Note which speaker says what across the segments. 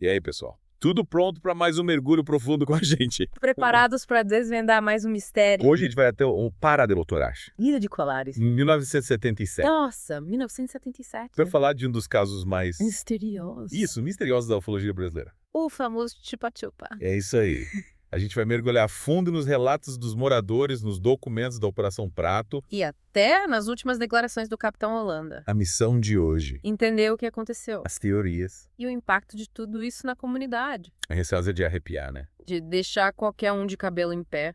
Speaker 1: E aí, pessoal? Tudo pronto para mais um mergulho profundo com a gente.
Speaker 2: Preparados para desvendar mais um mistério.
Speaker 1: Hoje a gente vai até o Pará de Lotorache,
Speaker 2: Ilha de Colares.
Speaker 1: em 1977,
Speaker 2: Nossa, 1977.
Speaker 1: para falar de um dos casos mais...
Speaker 2: Misterioso.
Speaker 1: Isso, misteriosos da ufologia brasileira.
Speaker 2: O famoso chupa-chupa.
Speaker 1: É isso aí. A gente vai mergulhar a fundo nos relatos dos moradores, nos documentos da Operação Prato.
Speaker 2: E até nas últimas declarações do Capitão Holanda.
Speaker 1: A missão de hoje,
Speaker 2: Entender o que aconteceu.
Speaker 1: as teorias.
Speaker 2: E o impacto de tudo isso na comunidade.
Speaker 1: A receosa de arrepiar, né?
Speaker 2: De deixar qualquer um de cabelo em pé.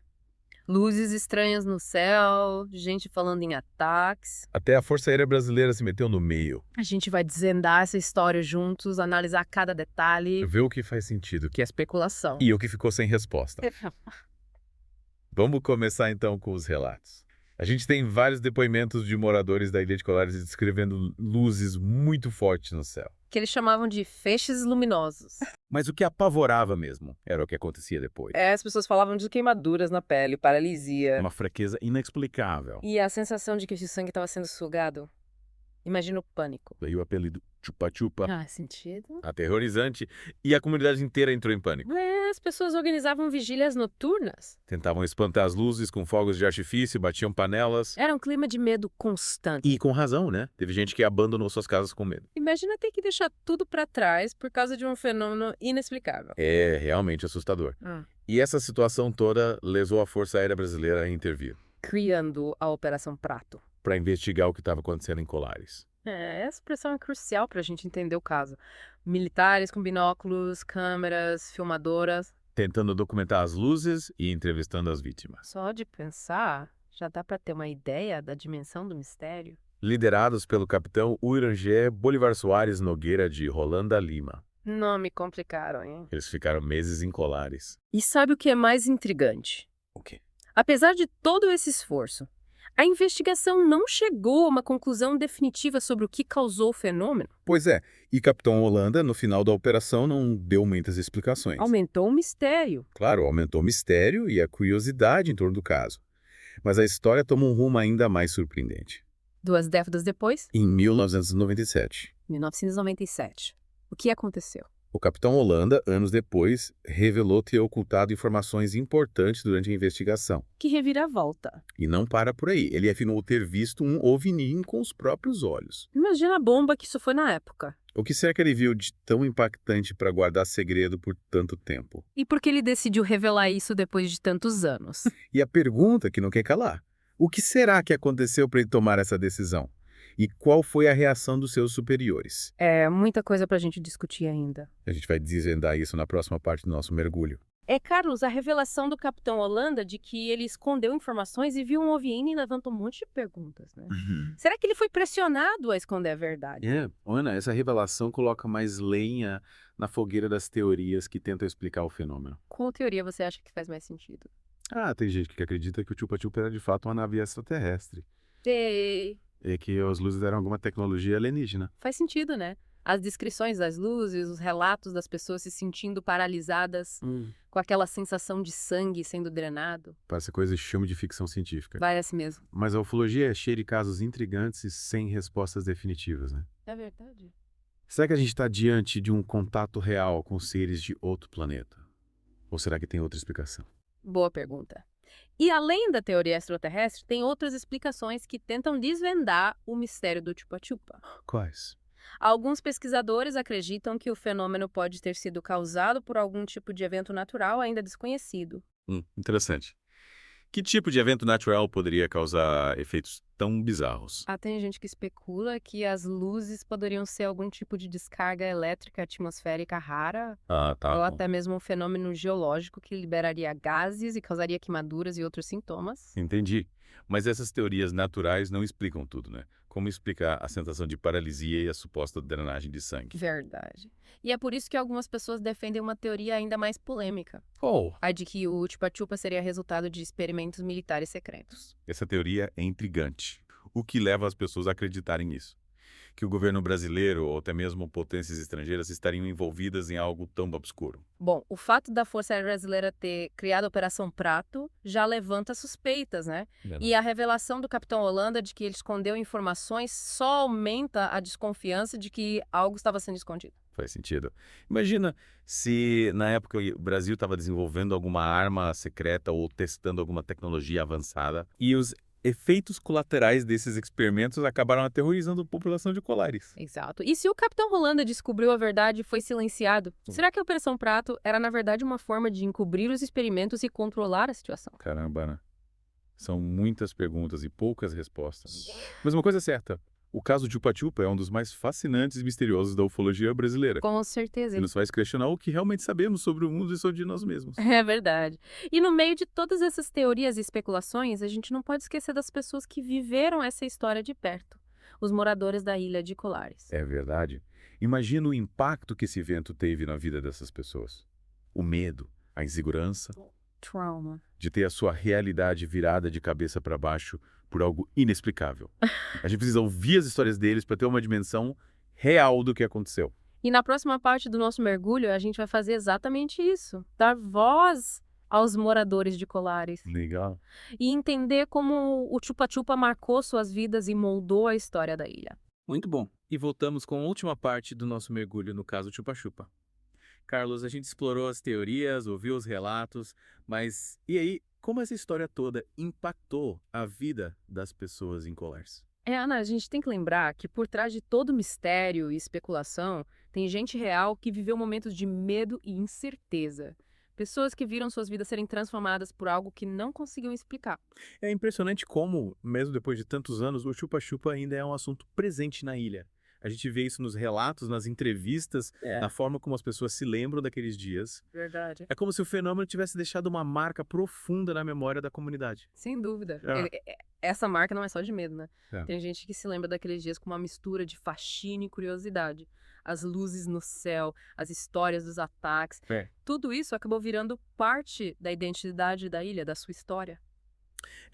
Speaker 2: Luzes estranhas no céu, gente falando em ataques.
Speaker 1: Até a Força Aérea Brasileira se meteu no meio.
Speaker 2: A gente vai desvendar essa história juntos, analisar cada detalhe.
Speaker 1: Ver o que faz sentido
Speaker 2: Que é especulação.
Speaker 1: e o que ficou sem resposta. Vamos começar então com os relatos. A gente tem vários depoimentos de moradores da Ilha de Colares descrevendo luzes muito fortes no céu.
Speaker 2: Que eles chamavam de feixes luminosos.
Speaker 1: Mas o que apavorava mesmo era o que acontecia depois.
Speaker 2: As pessoas falavam de queimaduras na pele, paralisia.
Speaker 1: Uma fraqueza inexplicável.
Speaker 2: E a sensação de que o sangue estava sendo sugado. Imagina o pânico.
Speaker 1: Daí o apelido chupa-chupa,
Speaker 2: Sentido?
Speaker 1: aterrorizante, e a comunidade inteira entrou em pânico.
Speaker 2: As pessoas organizavam vigílias noturnas.
Speaker 1: Tentavam espantar as luzes com fogos de artifício, batiam panelas.
Speaker 2: Era um clima de medo constante.
Speaker 1: E com razão, né? Teve gente que abandonou suas casas com medo.
Speaker 2: Imagina ter que deixar tudo pra trás por causa de um fenômeno inexplicável.
Speaker 1: É realmente assustador. E essa situação toda levou a Força Aérea Brasileira a intervir,
Speaker 2: Criando a Operação Prato.
Speaker 1: para investigar o que estava acontecendo em Colares.
Speaker 2: Essa expressão é crucial pra gente entender o caso. Militares com binóculos, câmeras, filmadoras.
Speaker 1: Tentando documentar as luzes e entrevistando as vítimas.
Speaker 2: Só de pensar, já dá pra ter uma ideia da dimensão do mistério.
Speaker 1: Liderados pelo capitão Uirangé Bolivar Soares Nogueira de Rolanda Lima.
Speaker 2: Não me complicaram, hein?
Speaker 1: Eles ficaram meses em Colares.
Speaker 2: E sabe o que é mais intrigante?
Speaker 1: O quê?
Speaker 2: Apesar de todo esse esforço, a investigação não chegou a uma conclusão definitiva sobre o que causou o fenômeno.
Speaker 1: Pois é, e Capitão Holanda, no final da operação, não deu muitas explicações.
Speaker 2: Aumentou o mistério.
Speaker 1: Claro, aumentou o mistério e a curiosidade em torno do caso. Mas a história toma um rumo ainda mais surpreendente.
Speaker 2: 2 décadas depois,
Speaker 1: Em 1997,
Speaker 2: 1997, o que aconteceu?
Speaker 1: o Capitão Holanda, anos depois, revelou ter ocultado informações importantes durante a investigação.
Speaker 2: Que reviravolta.
Speaker 1: E não para por aí. Ele afirmou ter visto um OVNI com os próprios olhos.
Speaker 2: Imagina a bomba que isso foi na época.
Speaker 1: O que será que ele viu de tão impactante para guardar segredo por tanto tempo?
Speaker 2: E por que ele decidiu revelar isso depois de tantos anos?
Speaker 1: E a pergunta que não quer calar: o que será que aconteceu para ele tomar essa decisão? E qual foi a reação dos seus superiores?
Speaker 2: É muita coisa pra gente discutir ainda.
Speaker 1: A gente vai desvendar isso na próxima parte do nosso mergulho.
Speaker 2: Carlos, a revelação do Capitão Holanda de que ele escondeu informações e viu um OVNI levanta um monte de perguntas, né? Será que ele foi pressionado a esconder a verdade?
Speaker 1: Ana, essa revelação coloca mais lenha na fogueira das teorias que tentam explicar o fenômeno.
Speaker 2: Qual teoria você acha que faz mais sentido?
Speaker 1: Tem gente que acredita que o Chupa-Chupa era de fato uma nave extraterrestre.
Speaker 2: Sei.
Speaker 1: E que as luzes eram alguma tecnologia alienígena.
Speaker 2: Faz sentido, né? As descrições das luzes, os relatos das pessoas se sentindo paralisadas, com aquela sensação de sangue sendo drenado.
Speaker 1: Parece coisa de filme de ficção científica.
Speaker 2: Parece mesmo.
Speaker 1: Mas a ufologia é cheia de casos intrigantes e sem respostas definitivas, né?
Speaker 2: É verdade.
Speaker 1: Será que a gente está diante de um contato real com seres de outro planeta? Ou será que tem outra explicação?
Speaker 2: Boa pergunta. E além da teoria extraterrestre, tem outras explicações que tentam desvendar o mistério do chupa-chupa.
Speaker 1: Quais?
Speaker 2: Alguns pesquisadores acreditam que o fenômeno pode ter sido causado por algum tipo de evento natural ainda desconhecido.
Speaker 1: Interessante. Que tipo de evento natural poderia causar efeitos tão bizarros?
Speaker 2: Tem gente que especula que as luzes poderiam ser algum tipo de descarga elétrica atmosférica rara, ou até mesmo um fenômeno geológico que liberaria gases e causaria queimaduras e outros sintomas.
Speaker 1: Entendi. Mas essas teorias naturais não explicam tudo, né? Como explicar a sensação de paralisia e a suposta drenagem de sangue?
Speaker 2: Verdade. E é por isso que algumas pessoas defendem uma teoria ainda mais polêmica. A de que o chupa-chupa seria resultado de experimentos militares secretos.
Speaker 1: Essa teoria é intrigante. O que leva as pessoas a acreditarem nisso? Que o governo brasileiro ou até mesmo potências estrangeiras estariam envolvidas em algo tão obscuro?
Speaker 2: Bom, o fato da Força Aérea Brasileira ter criado a Operação Prato já levanta suspeitas, né? E a revelação do Capitão Holanda de que ele escondeu informações só aumenta a desconfiança de que algo estava sendo escondido.
Speaker 1: Faz sentido. Imagina se na época o Brasil estava desenvolvendo alguma arma secreta ou testando alguma tecnologia avançada e os efeitos colaterais desses experimentos acabaram aterrorizando a população de Colares.
Speaker 2: Exato. E se o Capitão Holanda descobriu a verdade e foi silenciado, será que a Operação Prato era, na verdade, uma forma de encobrir os experimentos e controlar a situação?
Speaker 1: Caramba, né? São muitas perguntas e poucas respostas. Mas uma coisa é certa, o caso de Chupa-Chupa é um dos mais fascinantes e misteriosos da ufologia brasileira.
Speaker 2: Com certeza.
Speaker 1: E nos faz questionar o que realmente sabemos sobre o mundo e sobre nós mesmos.
Speaker 2: É verdade. E no meio de todas essas teorias e especulações, a gente não pode esquecer das pessoas que viveram essa história de perto. Os moradores da ilha de Colares.
Speaker 1: É verdade. Imagina o impacto que esse evento teve na vida dessas pessoas. O medo, a insegurança,
Speaker 2: Trauma.
Speaker 1: de ter a sua realidade virada de cabeça para baixo por algo inexplicável. A gente precisa ouvir as histórias deles para ter uma dimensão real do que aconteceu.
Speaker 2: E na próxima parte do nosso mergulho, a gente vai fazer exatamente isso. Dar voz aos moradores de Colares.
Speaker 1: Legal.
Speaker 2: E entender como o Chupa-Chupa marcou suas vidas e moldou a história da ilha.
Speaker 3: Muito bom. E voltamos com a última parte do nosso mergulho no caso Chupa-Chupa. Carlos, a gente explorou as teorias, ouviu os relatos, mas e aí, como essa história toda impactou a vida das pessoas em Colares?
Speaker 2: Ana, a gente tem que lembrar que por trás de todo mistério e especulação, tem gente real que viveu momentos de medo e incerteza. Pessoas que viram suas vidas serem transformadas por algo que não conseguiam explicar.
Speaker 3: É impressionante como, mesmo depois de tantos anos, o chupa-chupa ainda é um assunto presente na ilha. A gente vê isso nos relatos, nas entrevistas, na forma como as pessoas se lembram daqueles dias.
Speaker 2: Verdade.
Speaker 3: É como se o fenômeno tivesse deixado uma marca profunda na memória da comunidade.
Speaker 2: Sem dúvida.
Speaker 3: É.
Speaker 2: Essa marca não é só de medo, né?
Speaker 1: É.
Speaker 2: Tem gente que se lembra daqueles dias com uma mistura de fascínio e curiosidade. As luzes no céu, as histórias dos ataques.
Speaker 3: É.
Speaker 2: Tudo isso acabou virando parte da identidade da ilha, da sua história.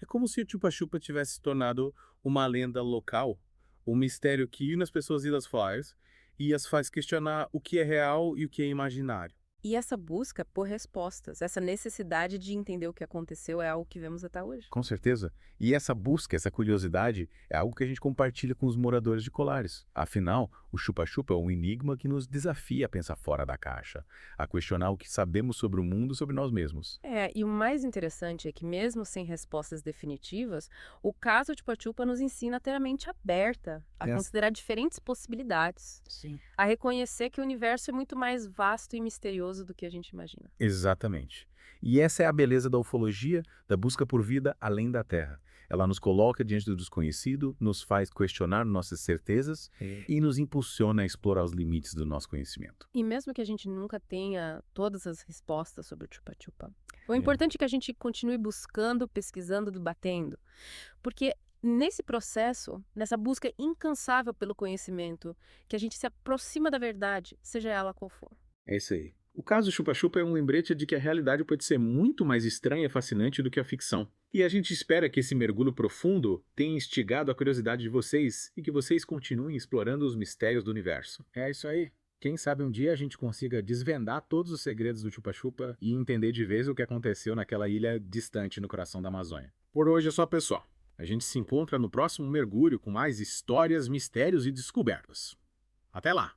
Speaker 3: É como se o chupa-chupa tivesse se tornado uma lenda local, um mistério que une as pessoas e as flyers e as faz questionar o que é real e o que é imaginário.
Speaker 2: E essa busca por respostas, essa necessidade de entender o que aconteceu é algo que vemos até hoje.
Speaker 1: Com certeza. E essa busca, essa curiosidade, é algo que a gente compartilha com os moradores de Colares. Afinal, o chupa-chupa é um enigma que nos desafia a pensar fora da caixa, a questionar o que sabemos sobre o mundo e sobre nós mesmos.
Speaker 2: E o mais interessante é que mesmo sem respostas definitivas, o caso de Chupa-Chupa nos ensina a ter a mente aberta, a considerar diferentes possibilidades,
Speaker 3: Sim.
Speaker 2: a reconhecer que o universo é muito mais vasto e misterioso do que a gente imagina.
Speaker 1: Exatamente. E essa é a beleza da ufologia, da busca por vida além da Terra. Ela nos coloca diante do desconhecido, nos faz questionar nossas certezas e nos impulsiona a explorar os limites do nosso conhecimento.
Speaker 2: E mesmo que a gente nunca tenha todas as respostas sobre o Chupa-Chupa, o importante é que a gente continue buscando, pesquisando, debatendo. Porque nesse processo, nessa busca incansável pelo conhecimento, que a gente se aproxima da verdade, seja ela qual for.
Speaker 3: É isso aí. O caso Chupa-Chupa é um lembrete de que a realidade pode ser muito mais estranha e fascinante do que a ficção. E a gente espera que esse mergulho profundo tenha instigado a curiosidade de vocês e que vocês continuem explorando os mistérios do universo. É isso aí. Quem sabe um dia a gente consiga desvendar todos os segredos do Chupa-Chupa e entender de vez o que aconteceu naquela ilha distante no coração da Amazônia. Por hoje é só, pessoal. A gente se encontra no próximo mergulho com mais histórias, mistérios e descobertas. Até lá!